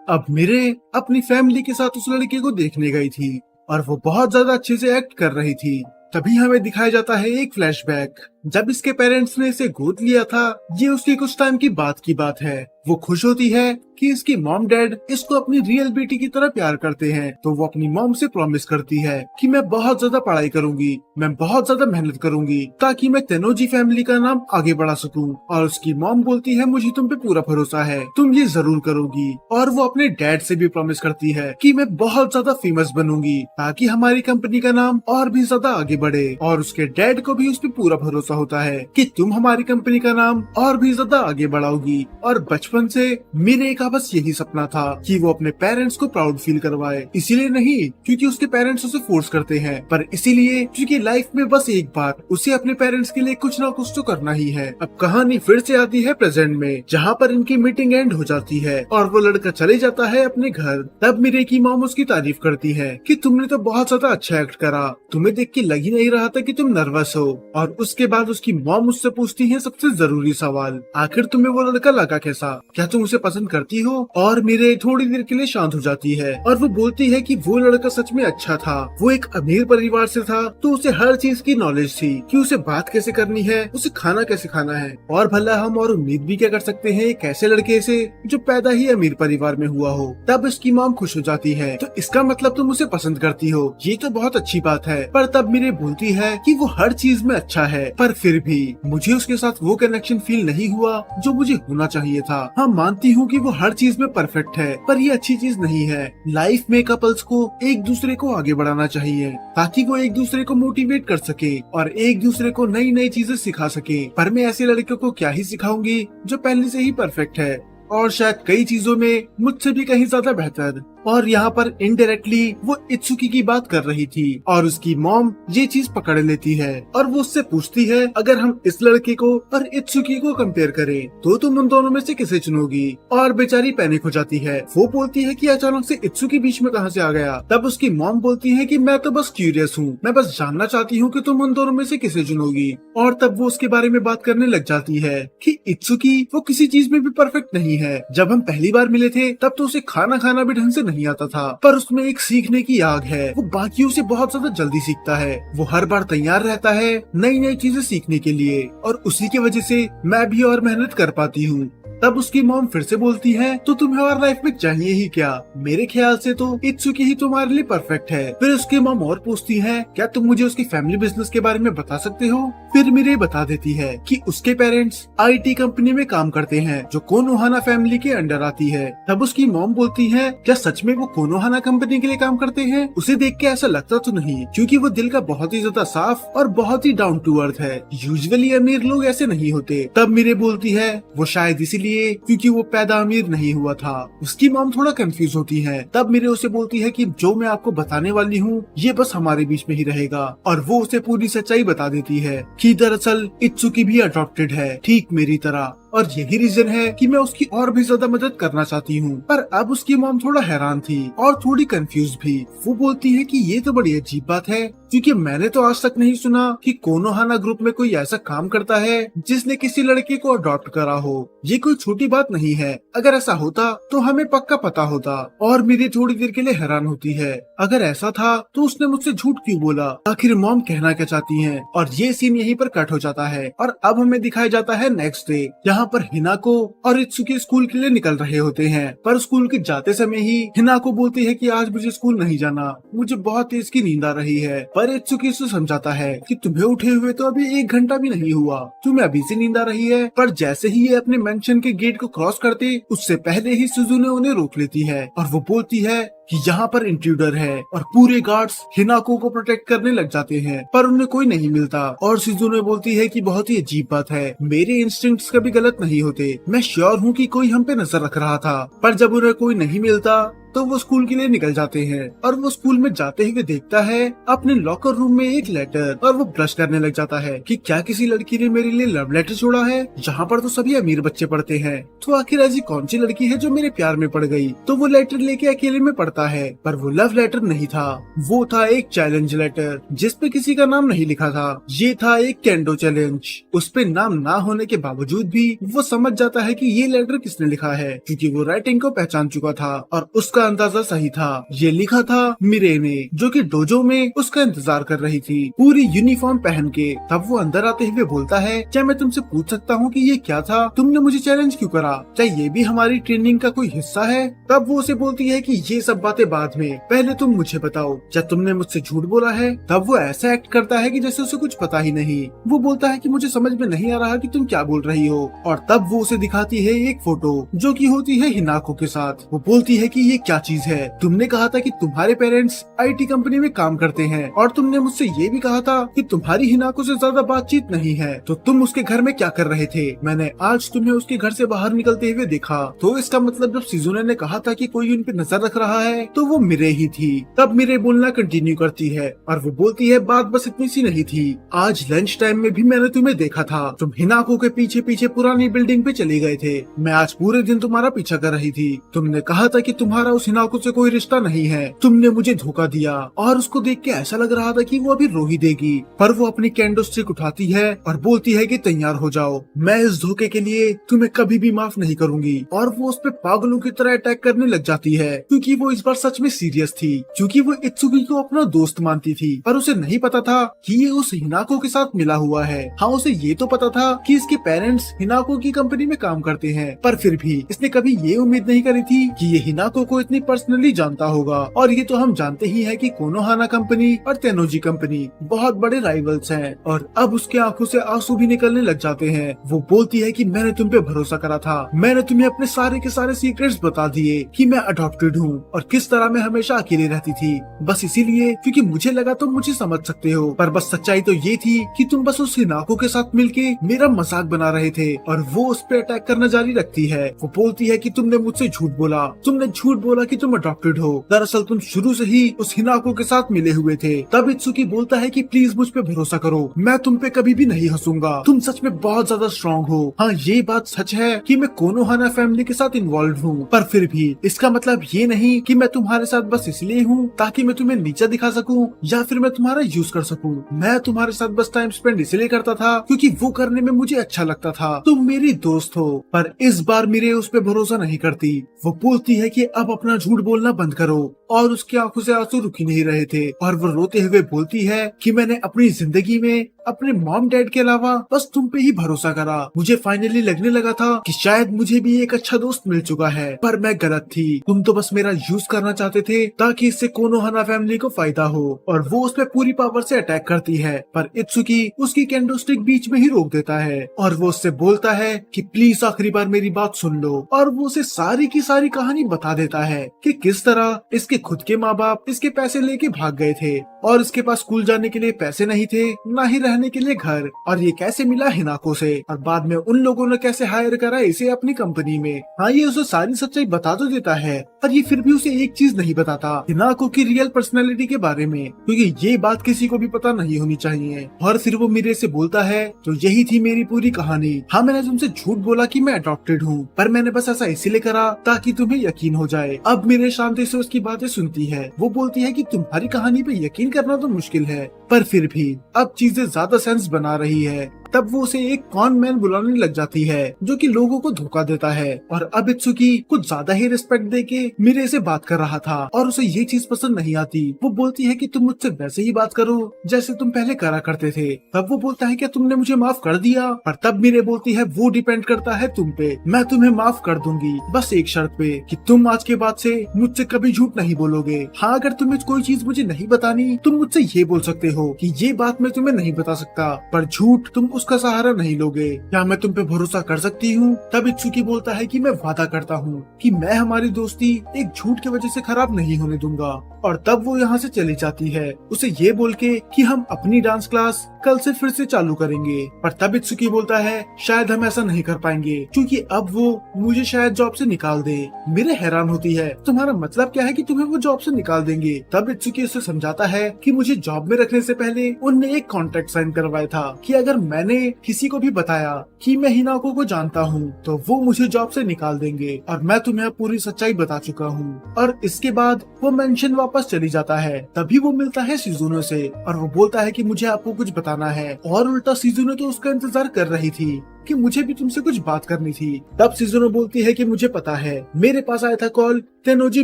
अब मेरे अपनी फैमिली के साथ उस लड़के को देखने गई थी और वो बहुत ज्यादा अच्छे से एक्ट कर रही थी। तभी हमें दिखाया जाता है एक फ्लैशबैक, जब इसके पेरेंट्स ने इसे गोद लिया था। ये उसकी कुछ टाइम की बात है। वो खुश होती है कि इसकी मॉम डैड इसको अपनी रियल बेटी की तरह प्यार करते हैं, तो वो अपनी मॉम से प्रॉमिस करती है कि मैं बहुत ज्यादा पढ़ाई करूंगी, मैं बहुत ज्यादा मेहनत करूंगी ताकि मैं तेनोजी फैमिली का नाम आगे बढ़ा सकूं। और उसकी मॉम बोलती है मुझे तुम पे पूरा भरोसा है, तुम ये जरूर करोगी। और वो अपने डैड से भी प्रॉमिस करती है कि मैं बहुत ज्यादा फेमस बनूंगी ताकि हमारी कंपनी का नाम और भी ज्यादा आगे बढ़े। और उसके डैड को भी उस पर पूरा भरोसा होता है कि तुम हमारी कंपनी का नाम और भी ज्यादा आगे बढ़ाओगी। और बचपन से मीरे का बस यही सपना था कि वो अपने पेरेंट्स को प्राउड फील करवाए, इसीलिए नहीं क्योंकि उसके पेरेंट्स उसे फोर्स करते हैं, पर इसीलिए क्योंकि लाइफ में बस एक बार उसे अपने पेरेंट्स के लिए कुछ ना कुछ तो करना ही है। अब कहानी फिर से आती है प्रेजेंट में, जहाँ पर इनकी मीटिंग एंड हो जाती है और वो लड़का चले जाता है अपने घर। तब मीरे की मॉम उसकी तारीफ करती है कि तुमने तो बहुत ज्यादा अच्छा एक्ट करा, तुम्हें देख के लग ही नहीं रहा था कि तुम नर्वस हो। और उसके बाद उसकी मॉम उससे पूछती है सबसे जरूरी सवाल, आखिर तुम्हें वो लड़का लगा कैसा, क्या तुम उसे पसंद करती हो? और मीरे थोड़ी देर के लिए शांत हो जाती है और वो बोलती है कि वो लड़का सच में अच्छा था, वो एक अमीर परिवार से था, तो उसे हर चीज की नॉलेज थी कि उसे बात कैसे करनी है, उसे खाना कैसे खाना है। और भला हम और उम्मीद भी क्या कर सकते हैं एक ऐसे लड़के से जो पैदा ही अमीर परिवार में हुआ हो। तब उसकी मॉम खुश हो जाती है, तो इसका मतलब तुम उसे पसंद करती हो, ये तो बहुत अच्छी बात है। पर तब मीरे बोलती है कि वो हर चीज में अच्छा है, पर फिर भी मुझे उसके साथ वो कनेक्शन फील नहीं हुआ जो मुझे होना चाहिए था। हाँ, मानती हूँ कि वो हर चीज में परफेक्ट है, पर ये अच्छी चीज नहीं है। लाइफ में कपल्स को एक दूसरे को आगे बढ़ाना चाहिए ताकि वो एक दूसरे को मोटिवेट कर सके और एक दूसरे को नई नई चीजें सिखा सके। पर मैं ऐसे लड़कियों को क्या ही सिखाऊंगी जो पहले से ही परफेक्ट है और शायद कई चीजों में मुझसे भी कहीं ज्यादा बेहतर। और यहाँ पर इनडायरेक्टली वो इत्सुकी की बात कर रही थी और उसकी मॉम ये चीज पकड़ लेती है और वो उससे पूछती है अगर हम इस लड़के को और इत्सुकी को कंपेयर करें तो तुम उन दोनों में से किसे चुनोगी? और बेचारी पैनिक हो जाती है। वो बोलती है कि अचानक से इत्सुकी बीच में कहाँ से आ गया? तब उसकी मॉम बोलती है कि मैं तो बस क्यूरियस हूँ, मैं बस जानना चाहती हूँ कि तुम उन दोनों में से किसे चुनोगी। और तब वो उसके बारे में बात करने लग जाती है कि इत्सुकी वो किसी चीज में भी परफेक्ट नहीं है। जब हम पहली बार मिले थे तब तो उसे खाना खाना भी ढंग से नहीं आता था, पर उसमें एक सीखने की आग है, वो बाकियों से बहुत ज्यादा जल्दी सीखता है। वो हर बार तैयार रहता है नई नई चीजें सीखने के लिए और उसी की वजह से मैं भी और मेहनत कर पाती हूँ। तब उसकी मॉम फिर से बोलती है तो तुम्हें और लाइफ में चाहिए ही क्या? मेरे ख्याल से तो इत्सुकी ही तुम्हारे लिए परफेक्ट है। फिर उसकी मॉम और पूछती है क्या तुम मुझे उसकी फैमिली बिजनेस के बारे में बता सकते हो? फिर मीरे बता देती है कि उसके पेरेंट्स आईटी कंपनी में काम करते हैं जो कोनोहाना फैमिली के अंडर आती है। तब उसकी मॉम बोलती है क्या सच में वो कोनोहाना कंपनी के लिए काम करते हैं? उसे देख के ऐसा लगता तो नहीं, क्योंकि वो दिल का बहुत ही ज्यादा साफ और बहुत ही डाउन टू अर्थ है। यूजुअली अमीर लोग ऐसे नहीं होते। तब मीरे बोलती है वो शायद इसीलिए क्योंकि वो पैदा अमीर नहीं हुआ था। उसकी मॉम थोड़ा कंफ्यूज होती है। तब मीरे उसे बोलती है कि जो मैं आपको बताने वाली हूँ ये बस हमारे बीच में ही रहेगा। और वो उसे पूरी सच्चाई बता देती है कि दरअसल इत्सुकी भी अडॉप्टेड है, ठीक मेरी तरह, और यही रीजन है कि मैं उसकी और भी ज्यादा मदद करना चाहती हूँ। पर अब उसकी मॉम थोड़ा हैरान थी और थोड़ी कंफ्यूज भी। वो बोलती है कि ये तो बड़ी अजीब बात है, क्योंकि मैंने तो आज तक नहीं सुना कि कोनोहाना ग्रुप में कोई ऐसा काम करता है जिसने किसी लड़के को अडॉप्ट करा हो। ये कोई छोटी बात नहीं है, अगर ऐसा होता तो हमें पक्का पता होता। और मेरी थोड़ी देर के लिए हैरान होती है, अगर ऐसा था तो उसने मुझसे झूठ क्यों बोला? आखिर मॉम कहना क्या चाहती है? और ये सीन यहीं पर कट हो जाता है और अब हमें दिखाया जाता है नेक्स्ट डे, जहाँ पर हिनाको और इत्सुकी स्कूल के लिए निकल रहे होते हैं। पर स्कूल के जाते समय ही हिनाको बोलती है कि आज मुझे स्कूल नहीं जाना, मुझे बहुत तेज की नींद आ रही है। पर इत्सुकी उसे समझाता है कि तुम्हें उठे हुए तो अभी 1 घंटा भी नहीं हुआ, तुम्हें अभी से नींद आ रही है। पर जैसे ही ये अपने मेंशन के गेट को क्रॉस करते उससे पहले ही सुजुने उन्हें रोक लेती है और वो बोलती है कि यहाँ पर इंट्रूडर है और पूरे गार्ड्स हिनाको को प्रोटेक्ट करने लग जाते हैं, पर उन्हें कोई नहीं मिलता। और सुजुने बोलती है कि बहुत ही अजीब बात है, मेरे इंस्टिंक्ट्स कभी गलत नहीं होते, मैं श्योर हूँ कि कोई हम पे नजर रख रहा था। पर जब उन्हें कोई नहीं मिलता तो वो स्कूल के लिए निकल जाते हैं और वो स्कूल में जाते हुए देखता है अपने लॉकर रूम में एक लेटर और वो ब्लश करने लग जाता है कि क्या किसी लड़की ने मेरे लिए लव लेटर छोड़ा है, जहाँ पर तो सभी अमीर बच्चे पढ़ते हैं, तो आखिर ऐसी कौन सी लड़की है जो मेरे प्यार में पड़ गई। तो वो लेटर लेके अकेले में पढ़ता है, पर वो लव लेटर नहीं था, वो था एक चैलेंज लेटर जिसपे किसी का नाम नहीं लिखा था। ये था एक केंडो चैलेंज। उस पे नाम ना होने के बावजूद भी वो समझ जाता है कि ये लेटर किसने लिखा है, क्योंकि वो राइटिंग को पहचान चुका था और उसका अंदाजा सही था। ये लिखा था मिरे ने, जो कि डोजो में उसका इंतजार कर रही थी पूरी यूनिफॉर्म पहन के। तब वो अंदर आते हुए बोलता है, क्या मैं तुमसे पूछ सकता हूँ कि ये क्या था, तुमने मुझे चैलेंज क्यों करा, क्या ये भी हमारी ट्रेनिंग का कोई हिस्सा है। तब वो उसे बोलती है कि ये सब बातें बाद में, पहले तुम मुझे बताओ क्या तुमने मुझसे झूठ बोला है। तब वो ऐसा एक्ट करता है कि जैसे उसे कुछ पता ही नहीं। वो बोलता है कि मुझे समझ में नहीं आ रहा कि तुम क्या बोल रही हो। और तब वो उसे दिखाती है एक फोटो जो कि होती है हिनाको के साथ। वो बोलती है कि ये क्या चीज है, तुमने कहा था कि तुम्हारे पेरेंट्स आईटी कंपनी में काम करते हैं और तुमने मुझसे ये भी कहा था कि तुम्हारी हिनाको से ज्यादा बातचीत नहीं है, तो तुम उसके घर में क्या कर रहे थे। मैंने आज तुम्हें उसके घर से बाहर निकलते हुए देखा। तो इसका मतलब जब शिजुने ने कहा था कि कोई उन पे नजर रख रहा है तो वो मिरे ही थी। तब मिरे बोलना कंटिन्यू करती है और वो बोलती है बात बस इतनी सी नहीं थी, आज लंच टाइम में भी मैंने तुम्हें देखा था, तुम हिनाको के पीछे पीछे पुरानी बिल्डिंग पे चले गए थे। मैं आज पूरे दिन तुम्हारा पीछा कर रही थी। तुमने कहा था कि तुम्हारा उस हिनाको से कोई रिश्ता नहीं है, तुमने मुझे धोखा दिया। और उसको देख के ऐसा लग रहा था कि वो अभी रो ही देगी, पर वो अपनी कैंडो स्टिक उठाती है और बोलती है कि तैयार हो जाओ, मैं इस धोखे के लिए तुम्हें कभी भी माफ नहीं करूंगी। और वो उस पे पागलों की तरह अटैक करने लग जाती है, क्योंकि वो इस बार सच में सीरियस थी, क्योंकि वो इत्सुकी को अपना दोस्त मानती थी। पर उसे नहीं पता था कि ये उस हिनाको के साथ मिला हुआ है। हाँ, उसे ये तो पता था कि इसके पेरेंट्स हिनाको की कंपनी में काम करते हैं, पर फिर भी इसने कभी ये उम्मीद नहीं करी थी कि ये हिनाको को इतनी पर्सनली जानता होगा। और ये तो हम जानते ही है कि कोनोहाना कंपनी और तेनोजी कंपनी बहुत बड़े राइवल्स हैं। और अब उसके आंखों से आंसू भी निकलने लग जाते हैं। वो बोलती है कि मैंने तुम पे भरोसा करा था, मैंने तुम्हें अपने सारे के सारे सीक्रेट्स बता दिए कि मैं अडॉप्टेड हूँ और किस तरह मैं हमेशा अकेली रहती थी, बस इसीलिए क्योंकि मुझे लगा तुम मुझे समझ सकते हो। पर बस सच्चाई तो ये थी कि तुम बस उस हिनाको के साथ मिलके मेरा मजाक बना रहे थे। और वो उस पे अटैक करना जारी रखती है। वो बोलती है कि तुमने मुझसे झूठ बोला, तुमने झूठ बोला कि तुम अडॉप्टेड हो, दरअसल तुम शुरू से ही उस हिनाको के साथ मिले हुए थे। तब इत्सुकी बोलता है कि प्लीज मुझ पे भरोसा करो, मैं तुम पे कभी भी नहीं हंसूंगा, तुम सच में बहुत ज्यादा स्ट्रॉन्ग हो। हाँ, ये बात सच है कि मैं कोनोहाना फैमिली के साथ इन्वॉल्व हूँ, पर फिर भी इसका मतलब ये नहीं कि मैं तुम्हारे साथ बस इसलिए हूँ ताकि मैं तुम्हें नीचा दिखा सकूं या फिर मैं तुम्हारा यूज कर सकूं। मैं तुम्हारे साथ बस टाइम स्पेंड इसलिए करता था क्योंकि वो करने में मुझे अच्छा लगता था, तुम मेरी दोस्त हो। पर इस बार मेरे उस पे भरोसा नहीं करती। वो बोलती है कि अब अपना झूठ बोलना बंद करो, और उसकी आंखों से आंसू रुक ही नहीं रहे थे। और वो रोते हुए बोलती है कि मैंने अपनी जिंदगी में अपने मॉम डैड के अलावा बस तुम पे ही भरोसा करा। मुझे फाइनली लगने लगा था कि शायद मुझे भी एक अच्छा दोस्त मिल चुका है, पर मैं गलत थी। तुम तो बस मेरा यूज करना चाहते थे ताकि इससे कोनोहाना फैमिली को फायदा हो। और वो उस पे पूरी पावर से अटैक करती है, पर इत्सुकी उसकी कैंडो स्टिक बीच में ही रोक देता है और वो उससे बोलता है कि प्लीज आखिरी बार मेरी बात सुन लो। और वो उसे सारी की सारी कहानी बता देता है कि किस तरह इसके खुद के माँ बाप इसके पैसे लेके भाग गए थे और इसके पास स्कूल जाने के लिए पैसे नहीं थे, ना ही रहने के लिए घर, और ये कैसे मिला हिनाको से, और बाद में उन लोगों ने कैसे हायर करा इसे अपनी कंपनी में। हाँ, ये उसे सारी सच्चाई बता तो देता है, पर ये फिर भी उसे एक चीज नहीं बताता, हिनाको की रियल पर्सनैलिटी के बारे में, क्योंकि ये बात किसी को भी पता नहीं होनी चाहिए। और फिर वो मिरे से बोलता है, तो यही थी मेरी पूरी कहानी। हाँ, मैंने तुमसे झूठ बोला कि मैं अडॉप्टेड हूँ, पर मैंने बस ऐसा इसीलिए करा ताकि तुम्हें यकीन हो जाए। अब मिरे शांति से उसकी बातें सुनती है। वो बोलती है कि तुम्हारी कहानी पे यकीन करना तो मुश्किल है, पर फिर भी अब चीजें ज्यादा सेंस बना रही है। तब वो उसे एक कॉन मैन बुलाने लग जाती है जो कि लोगों को धोखा देता है। और अब इत्सुकी कुछ ज्यादा ही रिस्पेक्ट देके मिरे से बात कर रहा था और उसे ये चीज पसंद नहीं आती। वो बोलती है कि तुम मुझसे वैसे ही बात करो जैसे तुम पहले करा करते थे। तब वो बोलता है क्या तुमने मुझे माफ कर दिया? पर तब मिरे बोलती है वो डिपेंड करता है तुम पे, मैं तुम्हें माफ कर दूंगी बस एक शर्त पे कि तुम आज के बाद से मुझसे कभी झूठ नहीं बोलोगे। हाँ, अगर तुम्हें कोई चीज मुझे नहीं बतानी तुम मुझसे ये बोल सकते हो कि ये बात मैं तुम्हें नहीं बता सकता, पर झूठ तुम उसका सहारा नहीं लोगे? क्या मैं तुम पे भरोसा कर सकती हूँ? तब इत्सुकी बोलता है कि मैं वादा करता हूँ कि मैं हमारी दोस्ती एक झूठ की वजह से खराब नहीं होने दूंगा। और तब वो यहाँ से चली जाती है, उसे ये बोल के कि हम अपनी डांस क्लास कल से फिर से चालू करेंगे। पर तब इत्सुकी बोलता है शायद हम ऐसा नहीं कर पाएंगे, क्योंकि अब वो मुझे शायद जॉब से निकाल दे। मेरे हैरान होती है, तुम्हारा मतलब क्या है कि तुम्हें वो जॉब से निकाल देंगे? तब इत्सुकी उसे समझाता है कि मुझे जॉब में रखने से पहले उनने एक कॉन्ट्रैक्ट साइन करवाया था कि अगर मैंने किसी को भी बताया कि मैं हिनाको को जानता हूँ तो वो मुझे जॉब से निकाल देंगे, और मैं तुम्हें अब पूरी सच्चाई बता चुका हूँ। और इसके बाद वो मेंशन वापस चली जाता है। तभी वो मिलता है शिजुनो से और वो बोलता है कि मुझे आपको कुछ बताना है। और उल्टा शिजुनो तो उसका इंतजार कर रही थी कि मुझे भी तुमसे कुछ बात करनी थी। तब शिजुनो बोलती है कि मुझे पता है, मेरे पास आया था कॉल तेनोजी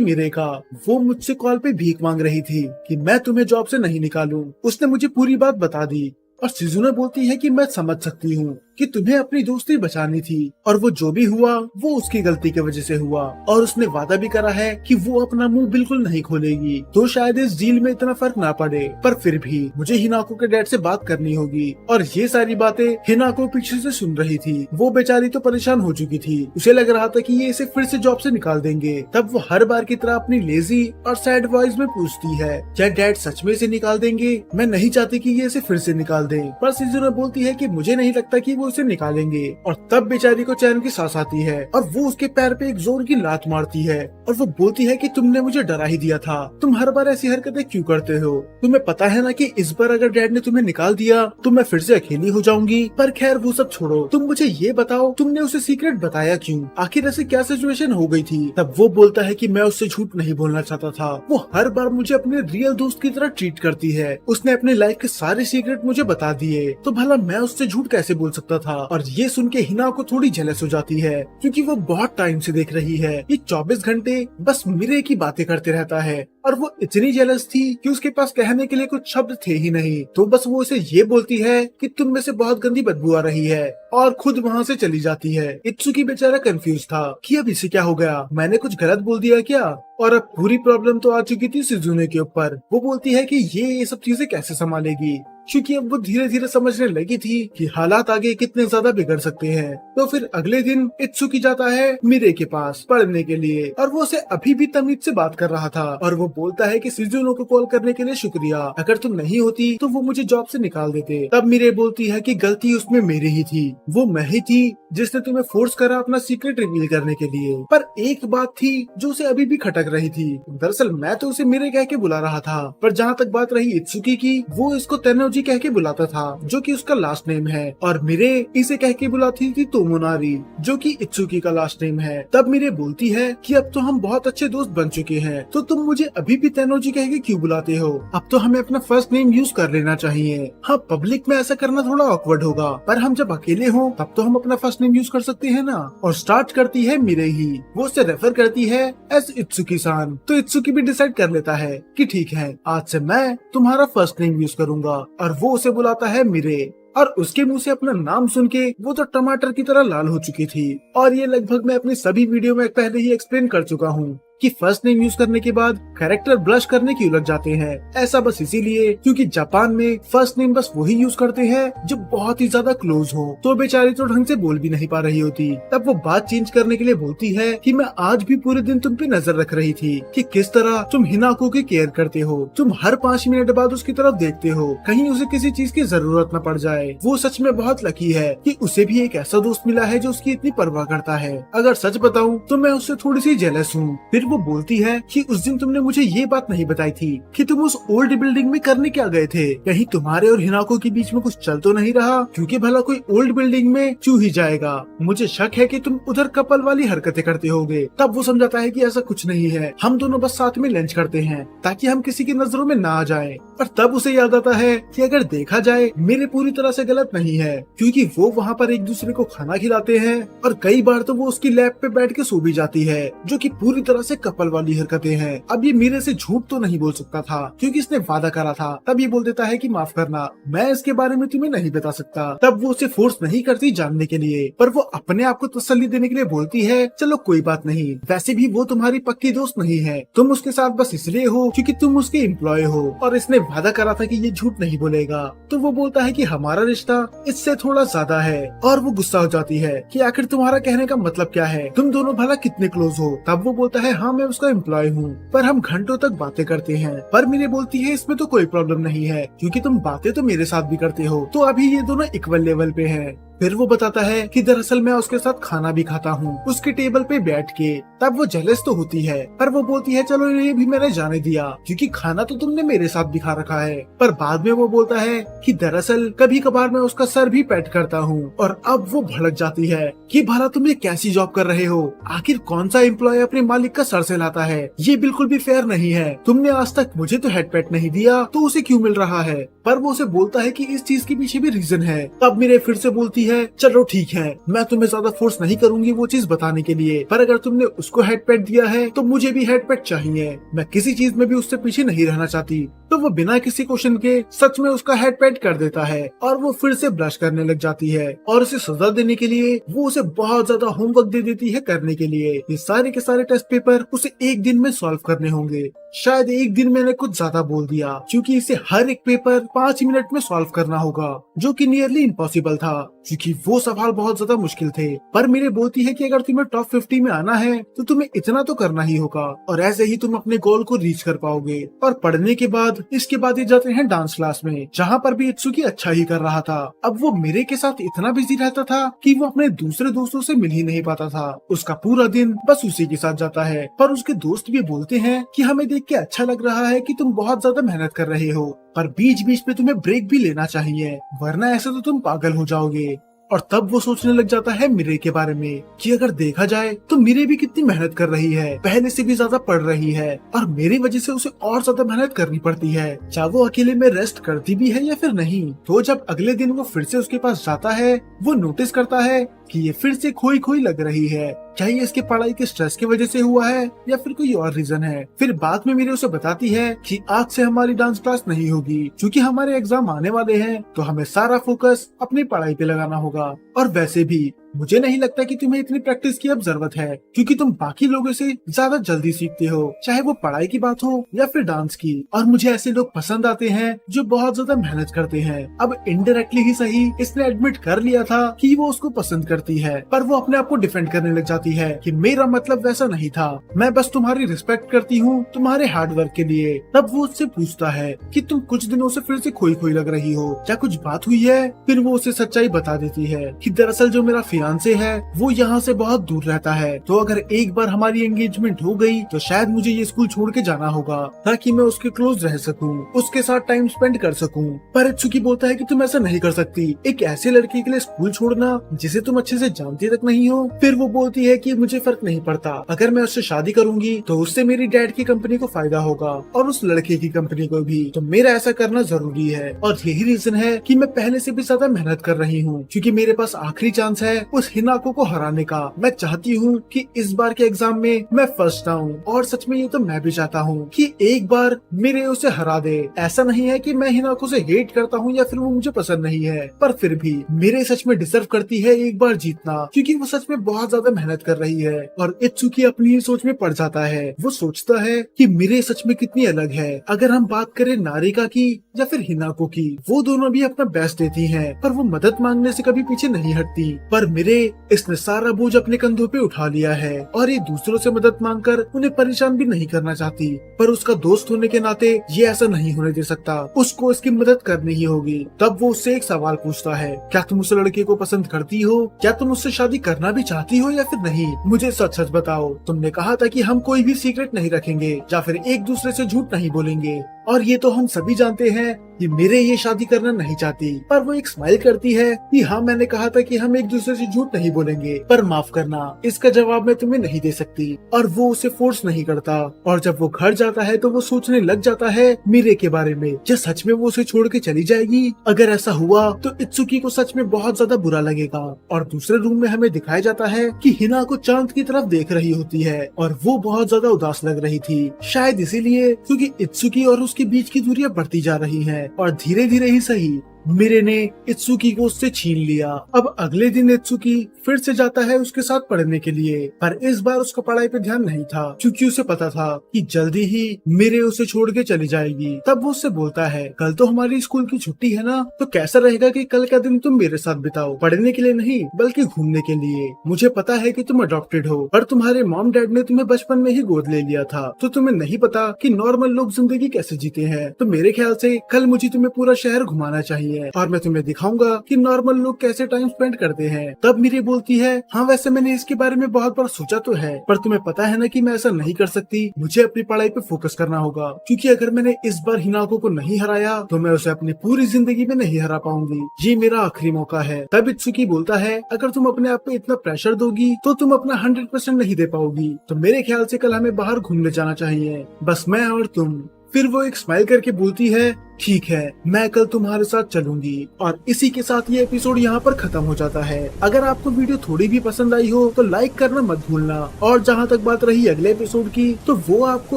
मिरे का। वो मुझसे कॉल पे भीख मांग रही थी कि मैं तुम्हें जॉब से नहीं निकालूं। उसने मुझे पूरी बात बता दी। और शिजुनो बोलती है कि मैं समझ सकती हूँ कि तुम्हें अपनी दोस्ती बचानी थी, और वो जो भी हुआ वो उसकी गलती की वजह से हुआ। और उसने वादा भी करा है कि वो अपना मुंह बिल्कुल नहीं खोलेगी, तो शायद इस डील में इतना फर्क ना पड़े। पर फिर भी मुझे हिनाको के डैड से बात करनी होगी। और ये सारी बातें हिनाको पीछे से सुन रही थी। वो बेचारी तो परेशान हो चुकी थी, उसे लग रहा था कि ये इसे फिर से जॉब से निकाल देंगे। तब वो हर बार की तरह अपनी लेजी और सैड वॉइस में पूछती है, क्या डैड सच में इसे निकाल देंगे? मैं नहीं चाहती कि ये इसे फिर से निकाल दे। पर शिजुनो बोलती है कि मुझे नहीं लगता कि वो इसे निकालेंगे। और तब बेचारी को चैन की सांस आती है और वो उसके पैर पे एक जोर की लात मारती है और वो बोलती है कि तुमने मुझे डरा ही दिया था, तुम हर बार ऐसी हरकतें क्यों करते हो? तुम्हें पता है ना कि इस बार अगर डैड ने तुम्हें निकाल दिया तो मैं फिर से अकेली हो जाऊंगी। पर खैर वो सब छोड़ो, तुम मुझे ये बताओ तुमने उसे सीक्रेट बताया क्यों? आखिर ऐसे क्या सिचुएशन हो गई थी? तब वो बोलता है कि मैं उससे झूठ नहीं बोलना चाहता था। वो हर बार मुझे अपने रियल दोस्त की तरह ट्रीट करती है। उसने अपने लाइफ के सारे सीक्रेट मुझे बता दिए, तो भला मैं उससे झूठ कैसे बोल सकता था? और ये सुन के हिनाको थोड़ी जेलस हो जाती है, क्योंकि वो बहुत टाइम से देख रही है ये 24 घंटे बस मिरे की बातें करते रहता है। और वो इतनी जेलस थी कि उसके पास कहने के लिए कुछ शब्द थे ही नहीं। तो बस वो उसे ये बोलती है कि तुम में से बहुत गंदी बदबू आ रही है, और खुद वहाँ से चली जाती है। इत्सुकी बेचारा कंफ्यूज था कि अब इसे क्या हो गया, मैंने कुछ गलत बोल दिया क्या? और अब पूरी प्रॉब्लम तो आ चुकी थी शिजुनो के ऊपर। वो बोलती है कि ये सब चीजें कैसे संभालेगी, क्योंकि अब वो धीरे धीरे समझने लगी थी कि हालात आगे कितने ज्यादा बिगड़ सकते हैं। तो फिर अगले दिन इत्सुकी जाता है मिरे के पास पढ़ने के लिए, और वो उसे अभी भी तमीज से बात कर रहा था। और वो बोलता है कि शिजुनो को कॉल करने के लिए शुक्रिया, अगर तुम नहीं होती तो वो मुझे जॉब से निकाल देते। तब मिरे बोलती है कि गलती उसमें मेरी ही थी, वो मैं ही थी जिसने तुम्हें फोर्स करा अपना सीक्रेट रिवील करने के लिए। पर एक बात थी जो उसे अभी भी खटक रही थी। दरअसल मैं तो उसे मिरे कह के बुला रहा था, पर जहाँ तक बात रही इत्सुकी की, वो इसको तेनोजी कह के बुलाता था, जो कि उसका लास्ट नेम है, और मिरे इसे कह के बुलाती थी तोमोनारी, जो कि इत्सुकी का लास्ट नेम है। तब मिरे बोलती है कि अब तो हम बहुत अच्छे दोस्त बन चुके हैं, तो तुम मुझे अभी भी तेनोजी कह के क्यों बुलाते हो? अब तो हमें अपना फर्स्ट नेम यूज कर लेना चाहिए। हाँ, पब्लिक में ऐसा करना थोड़ा ऑकवर्ड होगा, पर हम जब अकेले हो तब तो हम अपना फर्स्ट नेम यूज कर सकते हैं ना। और स्टार्ट करती है मिरे ही, वो उसे रेफर करती है एज इत्सुकी सान। तो इत्सुकी भी डिसाइड कर लेता है कि ठीक है, आज से मैं तुम्हारा फर्स्ट नेम यूज करूंगा, और वो उसे बुलाता है मिरे। और उसके मुंह से अपना नाम सुन के वो तो टमाटर की तरह लाल हो चुकी थी। और ये लगभग मैं अपनी सभी वीडियो में पहले ही एक्सप्लेन कर चुका हूँ कि फर्स्ट नेम यूज करने के बाद कैरेक्टर ब्लश करने क्यों लग जाते हैं। ऐसा बस इसीलिए क्योंकि जापान में फर्स्ट नेम बस वही यूज करते हैं जो बहुत ही ज्यादा क्लोज हो। तो बेचारी तो ढंग से बोल भी नहीं पा रही होती। तब वो बात चेंज करने के लिए बोलती है कि मैं आज भी पूरे दिन तुम पे नजर रख रही थी कि किस तरह तुम हिनाको की केयर करते हो। तुम हर 5 मिनट बाद उसकी तरफ देखते हो, कहीं उसे किसी चीज की जरूरत न पड़ जाए। वो सच में बहुत लकी है कि उसे भी एक ऐसा दोस्त मिला है जो उसकी इतनी परवाह करता है। अगर सच बताऊं तो मैं उससे थोड़ी सी जेलस हूँ। फिर वो बोलती है कि उस दिन तुमने मुझे ये बात नहीं बताई थी कि तुम उस ओल्ड बिल्डिंग में करने क्या गए थे। कहीं तुम्हारे और हिनाको के बीच में कुछ चल तो नहीं रहा? क्योंकि भला कोई ओल्ड बिल्डिंग में क्यों ही जाएगा? मुझे शक है कि तुम उधर कपल वाली हरकतें करते होगे। तब वो समझाता है कि ऐसा कुछ नहीं है, हम दोनों बस साथ में लंच करते हैं ताकि हम किसी की नजरों में ना आ जाए। और तब उसे याद आता है कि अगर देखा जाए मेरे पूरी तरह से गलत नहीं है, क्योंकि वो वहाँ पर एक दूसरे को खाना खिलाते हैं और कई बार तो वो उसकी लैब पे बैठ के सो भी जाती है, जो कि पूरी तरह से कपल वाली हरकतें हैं। अब ये मीरे से झूठ तो नहीं बोल सकता था क्योंकि इसने वादा करा था। तब ये बोल देता है कि माफ करना, मैं इसके बारे में तुम्हें नहीं बता सकता। तब वो उसे फोर्स नहीं करती जानने के लिए, पर वो अपने आप को तसल्ली देने के लिए बोलती है चलो कोई बात नहीं, वैसे भी वो तुम्हारी पक्की दोस्त नहीं है, तुम उसके साथ बस इसलिए हो क्योंकि तुम उसके एम्प्लॉय हो और इसने वादा करा था कि ये झूठ नहीं बोलेगा। तो वो बोलता है कि हमारा रिश्ता इससे थोड़ा ज्यादा है और वो गुस्सा हो जाती है कि आखिर तुम्हारा कहने का मतलब क्या है, तुम दोनों भला कितने क्लोज हो। तब वो बोलता है हाँ मैं उसका एम्प्लॉय हूँ, पर हम घंटों तक बातें करते हैं। पर मीरे बोलती है इसमें तो कोई प्रॉब्लम नहीं है क्योंकि तुम बातें तो मेरे साथ भी करते हो, तो अभी ये दोनों इक्वल लेवल पे हैं। फिर वो बताता है कि दरअसल मैं उसके साथ खाना भी खाता हूँ उसके टेबल पे बैठ के। तब वो जेलस तो होती है, पर वो बोलती है चलो ये भी मैंने जाने दिया क्योंकि खाना तो तुमने मेरे साथ भी खा रखा है। पर बाद में वो बोलता है कि दरअसल कभी कभार मैं उसका सर भी पेट करता हूँ। और अब वो भड़क जाती है कि भला तुम ये कैसी जॉब कर रहे हो, आखिर कौन सा एम्प्लॉय अपने मालिक का सर सहलाता है, ये बिल्कुल भी फेयर नहीं है। तुमने आज तक मुझे तो हेड पेट नहीं दिया तो उसे क्यों मिल रहा है। पर वो उसे बोलता है कि इस चीज के पीछे भी रीजन है। तब मीरे फिर से बोलती है चलो ठीक है, मैं तुम्हें ज्यादा फोर्स नहीं करूंगी वो चीज बताने के लिए, पर अगर तुमने उसको हेड पेट दिया है तो मुझे भी हेड पेट चाहिए। मैं किसी चीज में भी उससे पीछे नहीं रहना चाहती। तो वो बिना किसी क्वेश्चन के सच में उसका हेड पेट कर देता है और वो फिर से ब्लश करने लग जाती है और उसे सजा देने के लिए वो उसे बहुत ज्यादा होमवर्क दे देती है करने के लिए। ये सारे के सारे टेस्ट पेपर उसे एक दिन में सॉल्व करने होंगे। शायद एक दिन मैंने कुछ ज्यादा बोल दिया क्योंकि इसे हर एक पेपर 5 मिनट में सॉल्व करना होगा, जो कि नियरली इम्पॉसिबल था क्योंकि वो सवाल बहुत ज्यादा मुश्किल थे। पर मेरे बोलती है कि अगर तुम्हें टॉप 50 में आना है तो तुम्हें इतना तो करना ही होगा और ऐसे ही तुम अपने गोल को रीच कर पाओगे। और पढ़ने के बाद इसके बाद ये जाते हैं डांस क्लास में, जहाँ पर भी इत्सुकी अच्छा ही कर रहा था। अब वो मेरे के साथ इतना बिजी रहता था कि वो अपने दूसरे दोस्तों से मिल ही नहीं पाता था। उसका पूरा दिन बस उसी के साथ जाता है। पर उसके दोस्त भी बोलते हैं कि हमें देख के अच्छा लग रहा है कि तुम बहुत ज्यादा मेहनत कर रहे हो, पर बीच बीच में तुम्हें ब्रेक भी लेना चाहिए वरना ऐसे तो तुम पागल हो जाओगे। और तब वो सोचने लग जाता है मिरे के बारे में कि अगर देखा जाए तो मिरे भी कितनी मेहनत कर रही है, पहले से भी ज्यादा पढ़ रही है और मेरी वजह से उसे और ज्यादा मेहनत करनी पड़ती है, चाहे वो अकेले में रेस्ट करती भी है या फिर नहीं। तो जब अगले दिन वो फिर से उसके पास जाता है वो नोटिस करता है कि ये फिर से खोई खोई लग रही है। क्या ये इसके पढ़ाई के स्ट्रेस की वजह से हुआ है या फिर कोई और रीजन है। फिर बाद में मेरे उसे बताती है कि आज से हमारी डांस क्लास नहीं होगी क्योंकि हमारे एग्जाम आने वाले हैं, तो हमें सारा फोकस अपनी पढ़ाई पे लगाना होगा। और वैसे भी मुझे नहीं लगता कि तुम्हें इतनी प्रैक्टिस की अब जरूरत है क्योंकि तुम बाकी लोगों से ज्यादा जल्दी सीखते हो, चाहे वो पढ़ाई की बात हो या फिर डांस की। और मुझे ऐसे लोग पसंद आते हैं जो बहुत ज्यादा मेहनत करते हैं। अब इनडायरेक्टली ही सही इसने एडमिट कर लिया था कि वो उसको पसंद करती है, पर वो अपने आप को डिफेंड करने लग जाती है कि मेरा मतलब वैसा नहीं था, मैं बस तुम्हारी रिस्पेक्ट करती हूँ तुम्हारे हार्ड वर्क के लिए। तब वो उससे पूछता है कि तुम कुछ दिनों से फिर से खोई खोई लग रही हो, क्या कुछ बात हुई है। फिर वो उसे सच्चाई बता देती है कि दरअसल जो मेरा फियांसे है वो यहाँ से बहुत दूर रहता है, तो अगर एक बार हमारी एंगेजमेंट हो गई तो शायद मुझे ये स्कूल छोड़ के जाना होगा ताकि मैं उसके क्लोज रह सकूं, उसके साथ टाइम स्पेंड कर सकूं। पर इत्सुकी बोलता है कि तुम ऐसा नहीं कर सकती, एक ऐसे लड़के के लिए स्कूल छोड़ना जिसे तुम अच्छे से जानती तक नहीं हो। फिर वो बोलती है कि मुझे फर्क नहीं पड़ता, अगर मैं उससे शादी करूंगी तो उससे मेरी डैड की कंपनी को फायदा होगा और उस लड़के की कंपनी को भी, तो मेरा ऐसा करना जरूरी है। और यही रीजन है कि मैं पहले से भी ज्यादा मेहनत कर रही हूँ क्योंकि मेरे पास आखिरी चांस है उस हिनाको को हराने का। मैं चाहती हूँ कि इस बार के एग्जाम में मैं फर्स्ट आऊँ और सच में ये तो मैं भी चाहता हूँ कि एक बार मेरे उसे हरा दे। ऐसा नहीं है कि मैं हिनाको से हेट करता हूँ या फिर वो मुझे पसंद नहीं है, पर फिर भी मेरे सच में डिजर्व करती है एक बार जीतना क्योंकि वो सच में बहुत ज्यादा मेहनत कर रही है। और इत्सुकी अपनी ही सोच में पड़ जाता है। वो सोचता है कि मेरे सच में कितनी अलग है। अगर हम बात करें नारिका की या फिर हिनाको की, वो दोनों भी अपना बेस्ट देती हैं, पर वो मदद मांगने से कभी पीछे नहीं हटती। पर मेरे इसने सारा बोझ अपने कंधों पे उठा लिया है और ये दूसरों से मदद मांगकर उन्हें परेशान भी नहीं करना चाहती, पर उसका दोस्त होने के नाते ये ऐसा नहीं होने दे सकता, उसको इसकी मदद करनी ही होगी। तब वो उससे एक सवाल पूछता है, क्या तुम उस लड़के को पसंद करती हो, क्या तुम उससे शादी करना भी चाहती हो या फिर नहीं, मुझे सच सच बताओ। तुमने कहा था कि हम कोई भी सीक्रेट नहीं रखेंगे या फिर एक दूसरे से झूठ नहीं बोलेंगे। और ये तो हम सभी जानते हैं कि मेरे ये शादी करना नहीं चाहती, पर वो एक स्माइल करती है कि हाँ मैंने कहा था कि हम एक दूसरे से झूठ नहीं बोलेंगे, पर माफ करना, इसका जवाब मैं तुम्हें नहीं दे सकती। और वो उसे फोर्स नहीं करता। और जब वो घर जाता है तो वो सोचने लग जाता है मीरे के बारे में, क्या सच में वो उसे छोड़ के चली जाएगी? अगर ऐसा हुआ तो इत्सुकी को सच में बहुत ज्यादा बुरा लगेगा। और दूसरे रूम में हमें दिखाया जाता है कि हिना को चांद की तरफ देख रही होती है और वो बहुत ज्यादा उदास लग रही थी, शायद इसीलिए क्योंकि इत्सुकी और उसके बीच की दूरियां बढ़ती जा रही हैं और धीरे धीरे ही सही मीरे ने इत्सुकी को उससे छीन लिया। अब अगले दिन इत्सुकी फिर से जाता है उसके साथ पढ़ने के लिए, पर इस बार उसका पढ़ाई पे ध्यान नहीं था क्योंकि उसे पता था कि जल्दी ही मीरे उसे छोड़ के चली जाएगी। तब वो उससे बोलता है कल तो हमारी स्कूल की छुट्टी है ना, तो कैसा रहेगा कि कल का दिन तुम मेरे साथ बिताओ, पढ़ने के लिए नहीं बल्कि घूमने के लिए। मुझे पता है कि तुम अडॉप्टेड हो, पर तुम्हारे मॉम डैड ने तुम्हें बचपन में ही गोद ले लिया था, तो तुम्हें नहीं पता कि नॉर्मल लोग जिंदगी कैसे जीते हैं। तो मेरे ख्याल से कल मुझे तुम्हें पूरा शहर घुमाना चाहिए और मैं तुम्हें दिखाऊंगा कि नॉर्मल लोग कैसे टाइम स्पेंड करते हैं। तब मीरे बोलती है हाँ वैसे मैंने इसके बारे में बहुत बार सोचा तो है, पर तुम्हें पता है ना कि मैं ऐसा नहीं कर सकती, मुझे अपनी पढ़ाई पे फोकस करना होगा, क्योंकि अगर मैंने इस बार हिनाको को नहीं हराया तो मैं उसे अपनी पूरी जिंदगी में नहीं हरा पाऊंगी, ये मेरा आखिरी मौका है। तब इत्सुकी बोलता है अगर तुम अपने आप पे इतना प्रेशर दोगी तो तुम अपना 100% नहीं दे पाओगी, तो मेरे ख्याल से कल हमें बाहर घूमने जाना चाहिए, बस मैं और तुम। फिर वो एक स्माइल करके बोलती है ठीक है मैं कल तुम्हारे साथ चलूंगी। और इसी के साथ ये एपिसोड यहाँ पर खत्म हो जाता है। अगर आपको वीडियो थोड़ी भी पसंद आई हो तो लाइक करना मत भूलना, और जहाँ तक बात रही अगले एपिसोड की तो वो आपको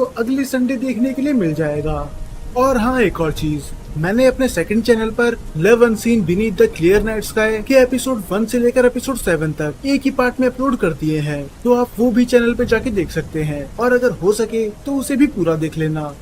अगले संडे देखने के लिए मिल जाएगा। और हाँ एक और चीज, मैंने अपने सेकंड चैनल पर love unseen beneath the clear night sky के एपिसोड 1 से लेकर एपिसोड 7 तक एक ही पार्ट में अपलोड कर दिए हैं, तो आप वो भी चैनल पे जाके देख सकते हैं, और अगर हो सके तो उसे भी पूरा देख लेना।